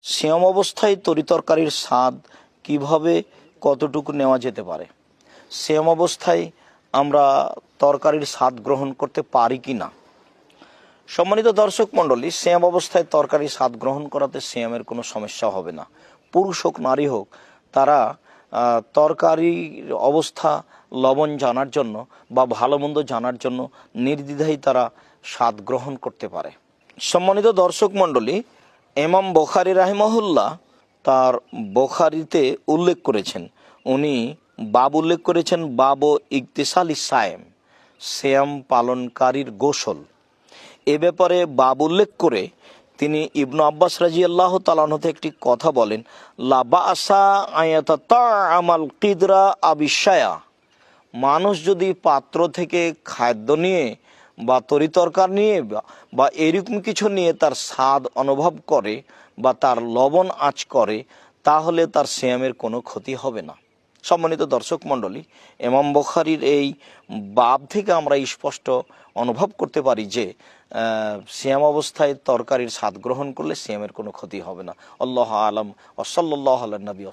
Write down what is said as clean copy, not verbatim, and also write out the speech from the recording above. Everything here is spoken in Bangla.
সিয়াম অবস্থায় তরিতরকারির স্বাদ কিভাবে কতটুকু নেওয়া যেতে পারে? সিয়াম অবস্থায় আমরা তরকারির স্বাদ গ্রহণ করতে পারি কি না? সম্মানিত দর্শক মণ্ডলী, সিয়াম অবস্থায় তরকারির স্বাদ গ্রহণ করাতে সিয়ামের কোনো সমস্যা হবে না। পুরুষ হোক নারী হোক, তারা তরকারির অবস্থা লবণ জানার জন্য বা ভালো মন্দ জানার জন্য নির্দ্বিধায় তারা স্বাদ গ্রহণ করতে পারে। সম্মানিত দর্শক মণ্ডলী, ইমাম বুখারী রাহিমাহুল্লাহ তার বুখারীতে উল্লেখ করেছেন, উনি বাব উল্লেখ করেছেন, বাব ইগতিসালি সায়েম, সিয়াম পালনকারীর গোসল। এ ব্যাপারে বাব উল্লেখ করে তিনি ইবনু আব্বাস রাদিয়াল্লাহু তাআলা আনহু একটি কথা বলেন, লা বাসা আয়াতাতাআমাল কিদরা আবিশায়া। মানুষ যদি পাত্র থেকে খাদ্য নিয়ে বা তরিতরকার নিয়ে বা এরকম কিছু নিয়ে তার স্বাদ অনুভব করে বা তার লবণ আঁচ করে, তাহলে তার সিয়ামের কোনো ক্ষতি হবে না। সম্মানিত দর্শক মণ্ডলী, ইমাম বুখারীর এই বাব থেকে আমরা স্পষ্ট অনুভব করতে পারি যে সিয়াম অবস্থায় তরকারির স্বাদ গ্রহণ করলে সিয়ামের কোনো ক্ষতি হবে না। আল্লাহু আ'লাম ওয়া সাল্লাল্লাহু আলা নবী।